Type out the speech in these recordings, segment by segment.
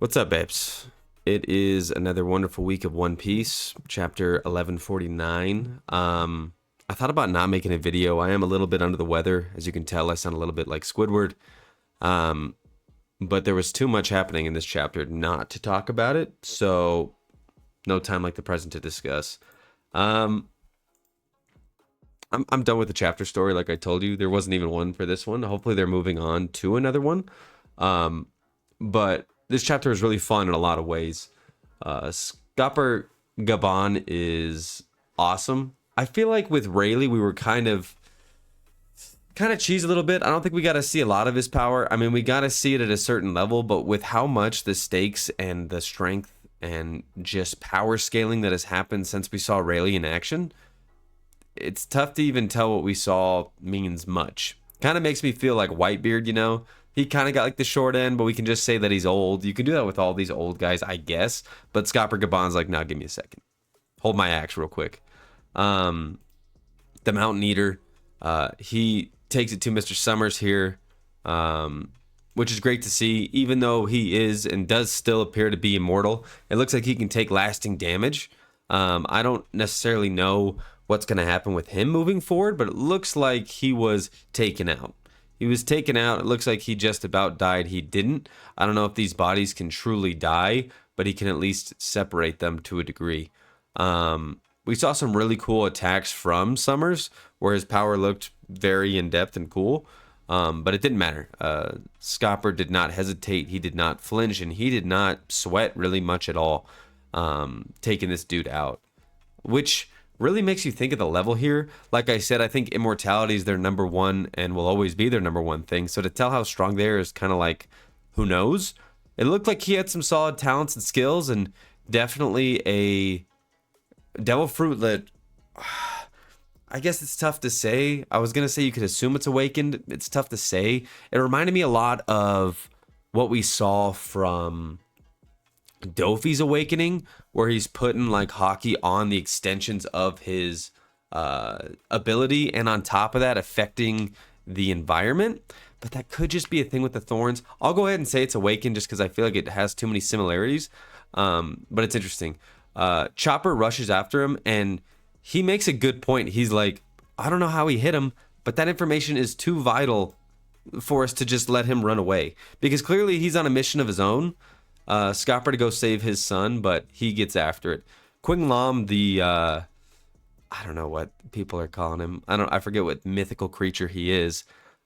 What's up, babes? It is another wonderful week of One Piece, chapter 1149. I thought about not making a video. I am a little bit under the weather. As you can tell, I sound a little bit like Squidward. Um, but there was too much happening in this chapter not to talk about it, so no time like the present to discuss. Um, I'm done with the chapter story, like I told you. There wasn't even one for this one. Hopefully they're moving on to another one. But this chapter is really fun in a lot of ways. Scopper Gabon is awesome. I feel like with Rayleigh, we were kind of cheese a little bit. I don't think we got to see a lot of his power. I mean, we got to see it at a certain level, but with how much the stakes and the strength and just power scaling that has happened since we saw Rayleigh in action, it's tough to even tell what we saw means much. Kind of makes me feel like Whitebeard, you know? He kind of got like the short end, but we can just say that he's old. You can do that with all these old guys, I guess. But Scopper Gabon's like, nah, give me a second. Hold my axe real quick. The Mountain Eater, he takes it to Mr. Summers here, which is great to see. Even though he is and does still appear to be immortal, it looks like he can take lasting damage. I don't necessarily know what's going to happen with him moving forward, but it looks like he was taken out. He was taken out. It looks like he just about died. He didn't. I don't know if these bodies can truly die, but he can at least separate them to a degree. We saw some really cool attacks from Summers, where his power looked very in-depth and cool, but it didn't matter. Scopper did not hesitate. He did not flinch, and he did not sweat really much at all, taking this dude out, which really makes you think of the level here. Like I said, I think immortality is their number one and will always be their number one thing. So to tell how strong they are is kind of like, who knows? It looked like he had some solid talents and skills, and definitely a devil fruit that I guess it's tough to say. I was going to say you could assume it's awakened. It's tough to say. It reminded me a lot of what we saw from Dofi's awakening, where he's putting like hockey on the extensions of his ability, and on top of that affecting the environment. But that could just be a thing with the thorns. I'll go ahead and say it's awakened just because I feel like it has too many similarities, but it's interesting. Chopper rushes after him, and he makes a good point. He's like, I don't know how he hit him, but that information is too vital for us to just let him run away, because clearly he's on a mission of his own. Scopper to go save his son, but he gets after it. Quing Lam, the I don't know what people are calling him. I forget what mythical creature he is.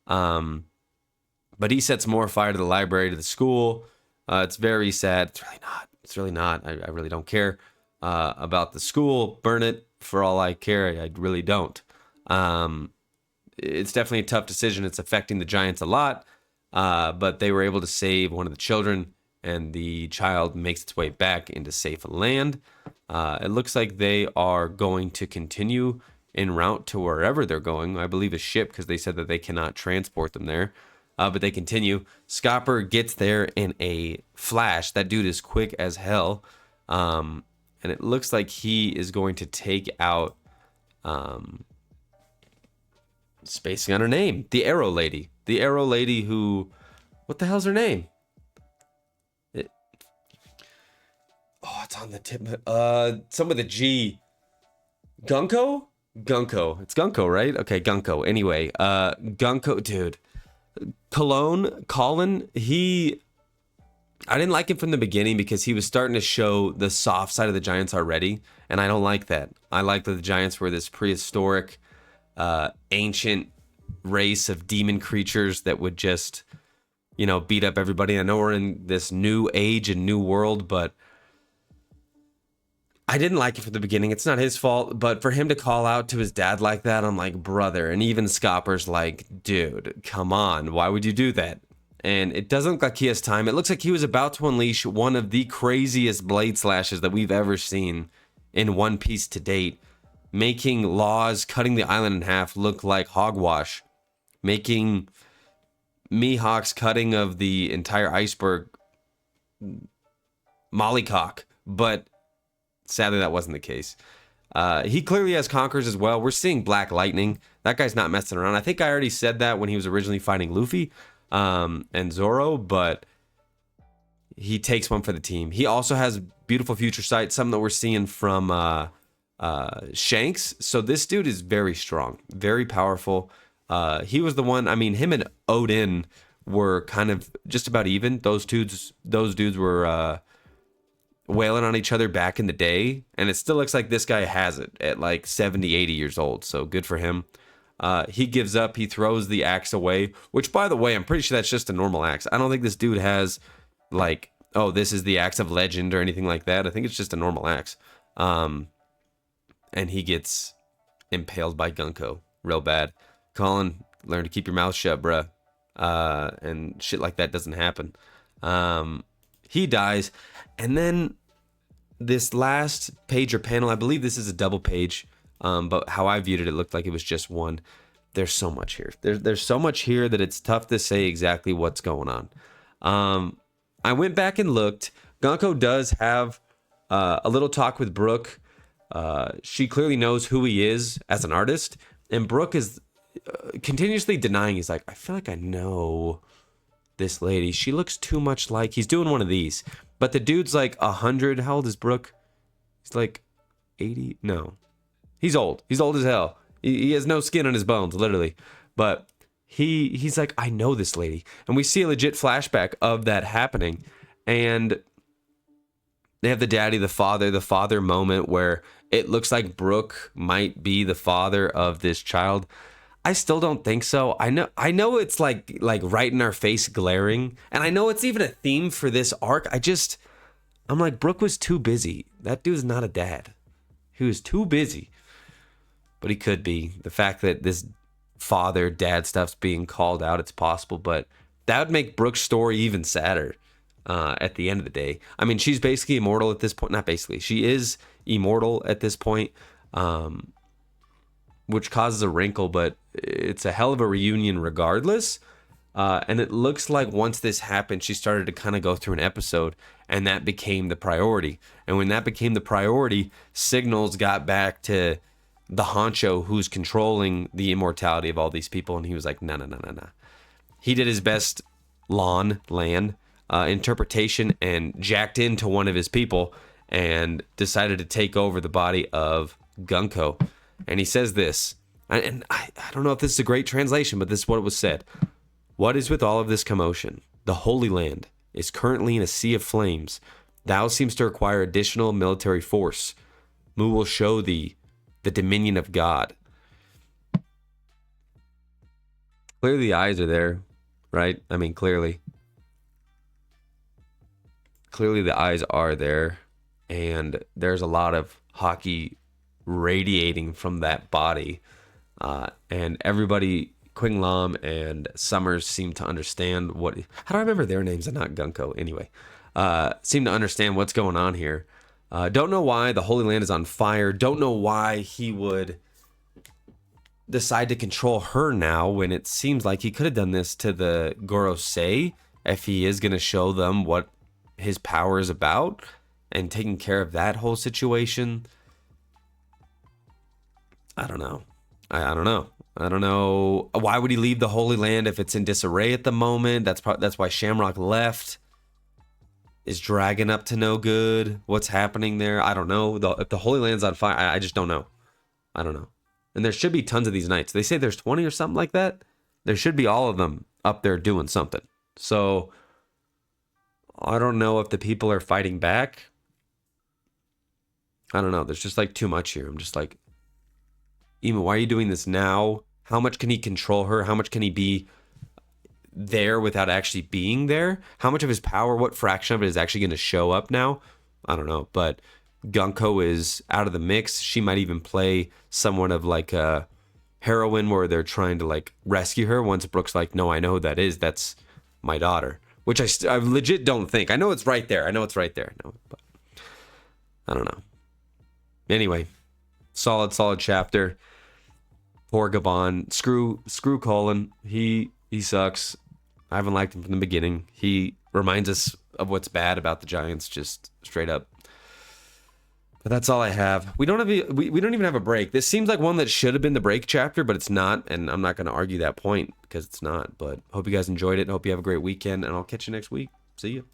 But he sets more fire to the library, to the school. It's very sad. It's really not. I really don't care about the school. Burn it for all I care. I really don't. It's definitely a tough decision. It's affecting the Giants a lot. But they were able to save one of the children, and the child makes its way back into safe land. It looks like they are going to continue en route to wherever they're going. I believe a ship, because they said that they cannot transport them there. But they continue. Scopper gets there in a flash. That dude is quick as hell. And it looks like he is going to take out, spacing on her name, the Arrow Lady. The Arrow Lady who, what the hell's her name? It's on the tip. Some with a G. Gunko? Gunko. It's Gunko, right? Okay, Gunko. Anyway, Gunko, dude. Colin, I didn't like him from the beginning because he was starting to show the soft side of the Giants already, and I don't like that. I like that the Giants were this prehistoric, ancient race of demon creatures that would just, beat up everybody. I know we're in this new age and new world, but I didn't like it from the beginning. It's not his fault, but for him to call out to his dad like that, I'm like, brother. And even Scopper's like, dude, come on. Why would you do that? And it doesn't look like he has time. It looks like he was about to unleash one of the craziest blade slashes that we've ever seen in One Piece to date, making Laws cutting the island in half look like hogwash, making Mihawk's cutting of the entire iceberg mollycock. But sadly, that wasn't the case. He clearly has conquerors as well. We're seeing Black Lightning. That guy's not messing around. I think I already said that when he was originally fighting Luffy and Zoro, but he takes one for the team. He also has beautiful future sight, something that we're seeing from Shanks. So this dude is very strong, very powerful. He was the one. I mean, him and Odin were kind of just about even. Those dudes were wailing on each other back in the day, and it still looks like this guy has it at like 70, 80 years old. So good for him. He gives up. He throws the axe away, which, by the way, I'm pretty sure that's just a normal axe. I don't think this dude has like, oh, this is the axe of legend or anything like that. I think it's just a normal axe. And he gets impaled by Gunko real bad. Colin, learn to keep your mouth shut, bruh. And shit like that doesn't happen. He dies. And then this last page or panel, I believe this is a double page. But how I viewed it, it looked like it was just one. There's so much here. There's so much here that it's tough to say exactly what's going on. I went back and looked. Gunko does have a little talk with Brooke. She clearly knows who he is as an artist. And Brooke is continuously denying. He's like, I feel like I know this lady. She looks too much like... He's doing one of these. But the dude's like 100. How old is Brooke? He's like 80? No. He's old. He's old as hell. He has no skin on his bones, literally. But he's like, I know this lady. And we see a legit flashback of that happening. And they have the daddy, the father moment where it looks like Brooke might be the father of this child. I still don't think so. I know it's like right in our face glaring. And I know it's even a theme for this arc. I'm like, Brooke was too busy. That dude's not a dad. He was too busy. But he could be. The fact that this father-dad stuff's being called out, it's possible. But that would make Brooke's story even sadder at the end of the day. I mean, she's basically immortal at this point. Not basically. She is immortal at this point, which causes a wrinkle. But it's a hell of a reunion regardless. And it looks like once this happened, she started to kind of go through an episode. And that became the priority. And when that became the priority, signals got back to the honcho who's controlling the immortality of all these people, and he was like, no. He did his best land interpretation and jacked into one of his people and decided to take over the body of Gunko. And he says this, and I don't know if this is a great translation, but this is what it was said. What is with all of this commotion? The Holy Land is currently in a sea of flames. Thou seems to require additional military force. Mu will show thee the dominion of God. Clearly the eyes are there, right? I mean, clearly the eyes are there, and there's a lot of hockey radiating from that body. And everybody, Quing Lam and Summers, seem to understand what... How do I remember their names and not Gunko? Anyway, seem to understand what's going on here. Don't know why the Holy Land is on fire. Don't know why he would decide to control her now when it seems like he could have done this to the Gorosei if he is going to show them what his power is about and taking care of that whole situation. I don't know. I don't know. Why would he leave the Holy Land if it's in disarray at the moment? That's why Shamrock left. Is Dragon up to no good? What's happening there? I don't know. If the Holy Land's on fire, I just don't know. I don't know. And there should be tons of these knights. They say there's 20 or something like that. There should be all of them up there doing something. So I don't know if the people are fighting back. I don't know. There's just like too much here. I'm just like, Ema, why are you doing this now? How much can he control her? How much can he be there without actually being there? How much of his power, what fraction of it is actually going to show up now? I don't know, but Gunko is out of the mix. She might even play someone of like a heroine where they're trying to like rescue her once Brooke's like, no, I know who that is. That's my daughter, which I legit don't think. I know it's right there. No, but I don't know. Anyway, solid chapter. Poor Gabon. Screw Colin. He sucks. I haven't liked him from the beginning. He reminds us of what's bad about the Giants, just straight up. But that's all I have. We don't even have a break. This seems like one that should have been the break chapter, but it's not, and I'm not going to argue that point because it's not. But hope you guys enjoyed it. Hope you have a great weekend, and I'll catch you next week. See you.